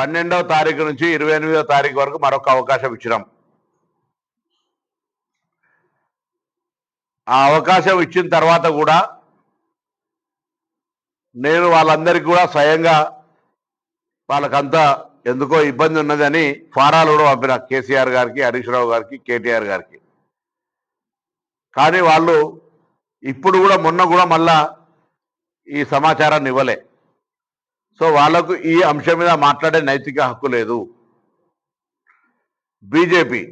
12వ తారీఖు నుంచి 28వ తారీఖు వరకు మరొక అవకాశం ఇచ్చినాం. ఆ అవకాశం ఇచ్చిన తర్వాత కూడా నేను వాళ్ళందరికీ కూడా స్వయంగా వాళ్ళకంతా ఎందుకో ఇబ్బంది ఉన్నదని ఫారాలు కూడా పంపిన కేసీఆర్ గారికి, హరీష్ రావు గారికి, కేటీఆర్ గారికి. కానీ వాళ్ళు ఇప్పుడు కూడా మొన్న కూడా మళ్ళా ఈ సమాచారాన్ని ఇవ్వలే. సో వాళ్లకు ఈ అంశం మీద మాట్లాడే నైతిక హక్కు లేదు. బీజేపీ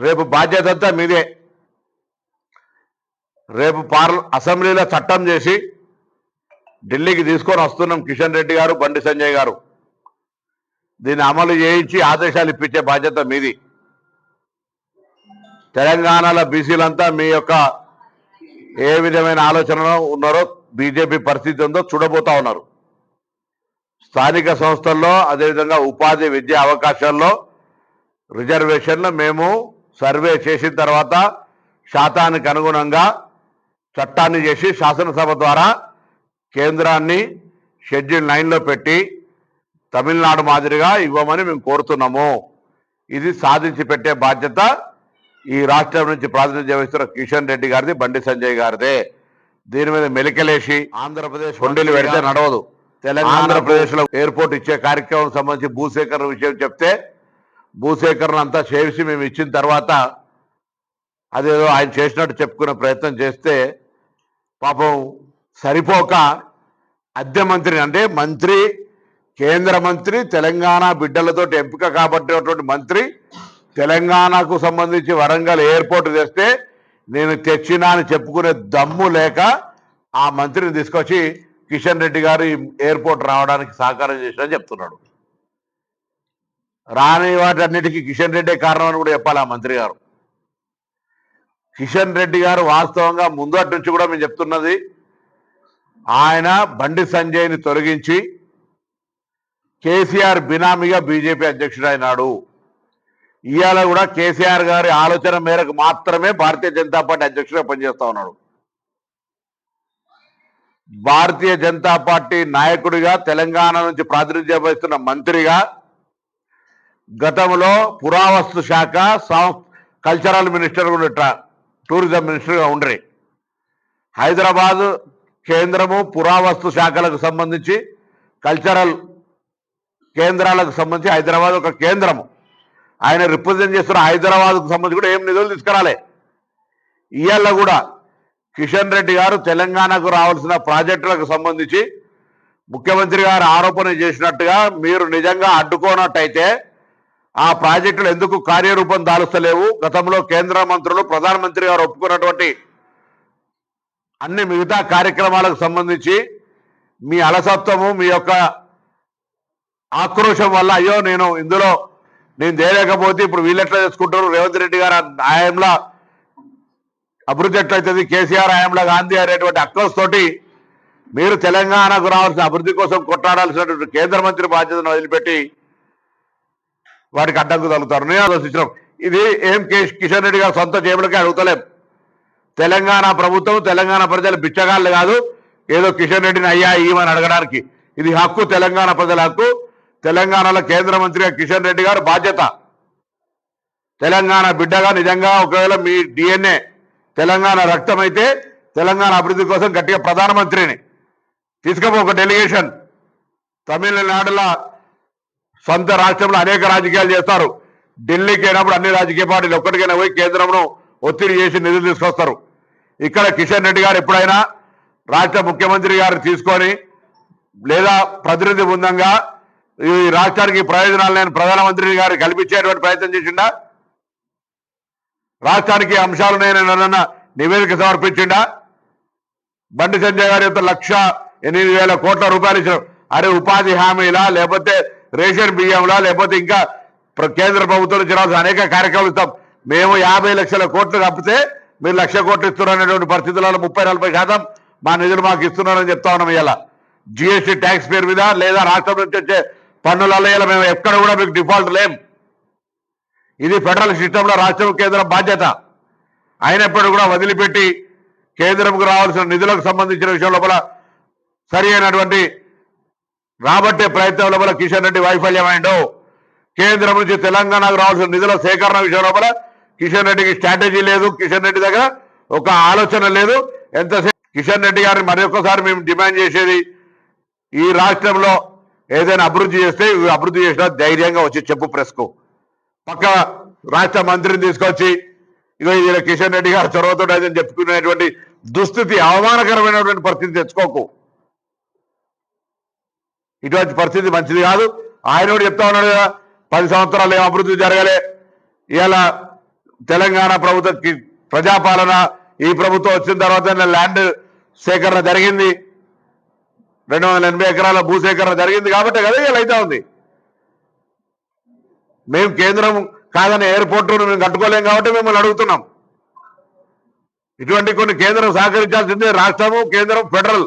రేపు బాధ్యత అంతా మీదే. రేపు అసెంబ్లీలో చట్టం చేసి ఢిల్లీకి తీసుకొని వస్తున్నాం. కిషన్ రెడ్డి గారు, బండి సంజయ్ గారు దీన్ని అమలు చేయించి ఆదేశాలు ఇప్పించే బాధ్యత మీది. తెలంగాణలో బీసీలంతా మీ యొక్క ఏ విధమైన ఆలోచనలో ఉన్నారో, బీజేపీ పరిస్థితి ఉందో చూడబోతా ఉన్నారు. స్థానిక సంస్థల్లో అదేవిధంగా ఉపాధి విద్యా అవకాశాల్లో రిజర్వేషన్లు మేము సర్వే చేసిన తర్వాత శాతానికి అనుగుణంగా చట్టాన్ని చేసి శాసనసభ ద్వారా కేంద్రాన్ని షెడ్యూల్ 9లో పెట్టి తమిళనాడు మాదిరిగా ఇవ్వమని మేము కోరుతున్నాము. ఇది సాధించి పెట్టే బాధ్యత ఈ రాష్ట్రం నుంచి ప్రాతినిధ్యం వహిస్తున్న కిషన్ రెడ్డి గారిది, బండి సంజయ్ గారిదే. దీని మీద మెలికలేసి ఆంధ్రప్రదేశ్ కొండలు పెడితే నడవదు. ఆంధ్రప్రదేశ్లో ఎయిర్పోర్ట్ ఇచ్చే కార్యక్రమం సంబంధించి భూసేకరణ విషయం చెప్తే భూసేకరణ అంతా చేసి మేము ఇచ్చిన తర్వాత అదేదో ఆయన చేసినట్టు చెప్పుకునే ప్రయత్నం చేస్తే పాపం సరిపోక అద్దె మంత్రి, అంటే మంత్రి, కేంద్ర మంత్రి, తెలంగాణ బిడ్డలతో ఎంపిక కాబట్టినటువంటి మంత్రి తెలంగాణకు సంబంధించి వరంగల్ ఎయిర్పోర్ట్ తెస్తే నేను తెచ్చినా అని చెప్పుకునే దమ్ము లేక ఆ మంత్రిని తీసుకొచ్చి కిషన్ రెడ్డి గారు ఈ ఎయిర్పోర్ట్ రావడానికి సహకారం చేసినా చెప్తున్నాడు. రాని వాటన్నిటికీ కిషన్ రెడ్డే కారణం అని కూడా చెప్పాలి ఆ మంత్రి గారు. కిషన్ రెడ్డి గారు వాస్తవంగా ముందటి నుంచి కూడా మేము చెప్తున్నది, ఆయన బండి సంజయ్ని తొలగించి కేసీఆర్ బినామీగా బీజేపీ అధ్యక్షుడు అయినాడు. ఇవాళ కూడా కేసీఆర్ గారి ఆలోచన మేరకు మాత్రమే భారతీయ జనతా పార్టీ అధ్యక్షుడిగా పనిచేస్తా ఉన్నాడు. భారతీయ జనతా పార్టీ నాయకుడిగా, తెలంగాణ నుంచి ప్రాతినిధ్యం వహిస్తున్న మంత్రిగా, గతంలో పురావస్తు శాఖ, కల్చరల్ మినిస్టర్ కూడా, టూరిజం మినిస్టర్గా ఉండ్రి. హైదరాబాద్ కేంద్రము పురావస్తు శాఖలకు సంబంధించి, కల్చరల్ కేంద్రాలకు సంబంధించి హైదరాబాద్ ఒక కేంద్రము. ఆయన రిప్రజెంట్ చేస్తున్న హైదరాబాద్కు సంబంధించి కూడా ఏం నిధులు తీసుకురాలే. ఇవాళ కూడా కిషన్ రెడ్డి గారు తెలంగాణకు రావాల్సిన ప్రాజెక్టులకు సంబంధించి ముఖ్యమంత్రి గారు ఆరోపణ చేసినట్టుగా మీరు నిజంగా అడ్డుకోనట్టయితే ఆ ప్రాజెక్టులు ఎందుకు కార్యరూపం దాలుస్తలేవు? గతంలో కేంద్ర మంత్రులు, ప్రధానమంత్రి గారు ఒప్పుకున్నటువంటి అన్ని మిగతా కార్యక్రమాలకు సంబంధించి మీ అలసత్వము, మీ యొక్క ఆక్రోశం వల్ల అయ్యో నేను తేలేకపోతే ఇప్పుడు వీళ్ళెట్లా చేసుకుంటారు, రేవంత్ రెడ్డి గారు హయాంలో అభివృద్ధి ఎట్లయితుంది, కేసీఆర్ హయాంలో గాంధీ అనేటువంటి అక్కస్ తోటి మీరు తెలంగాణకు రావాల్సిన అభివృద్ధి కోసం కొట్లాడాల్సినటువంటి కేంద్ర మంత్రి బాధ్యతను వదిలిపెట్టి వాటికి అడ్డంకు తగులుతారు. నేను ఆలోచించడం ఇది ఏం కిషన్ రెడ్డి గారు సొంత జేబులకే అడుగుతలేం. తెలంగాణ ప్రభుత్వం, తెలంగాణ ప్రజలు బిచ్చగాళ్ళు కాదు ఏదో కిషన్ రెడ్డిని అయ్యా ఇయ్యమని అడగడానికి. ఇది హక్కు, తెలంగాణ ప్రజల హక్కు. తెలంగాణలో కేంద్ర మంత్రిగా కిషన్ రెడ్డి గారు బాధ్యత. తెలంగాణ బిడ్డగా నిజంగా ఒకవేళ మీ డిఎన్ఏ తెలంగాణ రక్తం అయితే తెలంగాణ అభివృద్ధి కోసం గట్టిగా ప్రధానమంత్రిని తీసుకపో ఒక డెలిగేషన్. తమిళనాడులో సొంత రాష్ట్రంలో అనేక రాజకీయాలు చేస్తారు. ఢిల్లీకి అయినప్పుడు అన్ని రాజకీయ పార్టీలు ఒక్కటికైనా పోయి కేంద్రంలో ఒత్తిడి చేసి నిధులు తీసుకొస్తారు. ఇక్కడ కిషన్ రెడ్డి గారు ఎప్పుడైనా రాష్ట్ర ముఖ్యమంత్రి గారు తీసుకొని లేదా ప్రతినిధి బృందంగా ఈ రాష్ట్రానికి ప్రయోజనాలు నేను ప్రధానమంత్రి గారు కల్పించేటువంటి ప్రయత్నం చేసిండా? రాష్ట్రానికి అంశాలు నేను నివేదిక సమర్పించిండా? బండి సంజయ్ గారి యొక్క 1,08,000 కోట్ల రూపాయలు ఇచ్చిన అరే ఉపాధి హామీలా, లేకపోతే రేషన్ బియ్యంలా, లేకపోతే ఇంకా కేంద్ర ప్రభుత్వం నుంచి రావాల్సిన అనేక కార్యక్రమాలు ఇస్తాం. మేము 50 లక్షల కోట్లు కప్పితే మీరు 1,00,000 కోట్లు ఇస్తున్నారనేటువంటి పరిస్థితులలో 30-40% మా నిధులు మాకు ఇస్తున్నారని చెప్తా ఉన్నాం. ఇలా జిఎస్టీ ట్యాక్స్ పేరు మీద లేదా రాష్ట్రం నుంచి వచ్చే పన్నులలో ఇలా మేము ఎక్కడ కూడా మీకు డిఫాల్ట్ లేం. ఇది ఫెడరల్ సిస్టంలో రాష్ట్రం, కేంద్రం బాధ్యత. అయినప్పుడు కూడా వదిలిపెట్టి కేంద్రంకు రావాల్సిన నిధులకు సంబంధించిన విషయం లోపల సరి అయినటువంటి రాబట్టే ప్రయత్నంలో వల్ల కిషన్ రెడ్డి వైఫల్యమైండు. కేంద్రం నుంచి తెలంగాణకు రావాల్సిన నిధుల సేకరణ విషయంలో కూడా కిషన్ రెడ్డికి స్ట్రాటజీ లేదు. కిషన్ రెడ్డి దగ్గర ఒక ఆలోచన లేదు. ఎంతసేపు కిషన్ రెడ్డి గారిని మరొకసారి మేము డిమాండ్ చేసేది, ఈ రాష్ట్రంలో ఏదైనా అభివృద్ధి చేస్తే అభివృద్ధి చేసినా ధైర్యంగా వచ్చి చెప్పు ప్రెస్కు. పక్క రాష్ట్ర మంత్రిని తీసుకొచ్చి ఇగో ఇది కిషన్ రెడ్డి గారు చొరవతో అయితే చెప్పుకునేటువంటి దుస్థితి, అవమానకరమైనటువంటి పరిస్థితి తెచ్చుకోకు. ఇటువంటి పరిస్థితి మంచిది కాదు. ఆయన కూడా చెప్తా ఉన్నాడు కదా, 10 సంవత్సరాలు ఏం అభివృద్ధి జరగలే. ఇవాళ తెలంగాణ ప్రభుత్వ ప్రజాపాలన ఈ ప్రభుత్వం వచ్చిన తర్వాత ల్యాండ్ సేకరణ జరిగింది, 280 ఎకరాల భూసేకరణ జరిగింది కాబట్టి కదా ఇలా అయితే ఉంది. మేము కేంద్రం కాదని ఎయిర్పోర్ట్ మేము కట్టుకోలేం కాబట్టి మిమ్మల్ని అడుగుతున్నాం. ఇటువంటి కొన్ని కేంద్రం సహకరించాల్సిందే. రాష్ట్రము కేంద్రం ఫెడరల్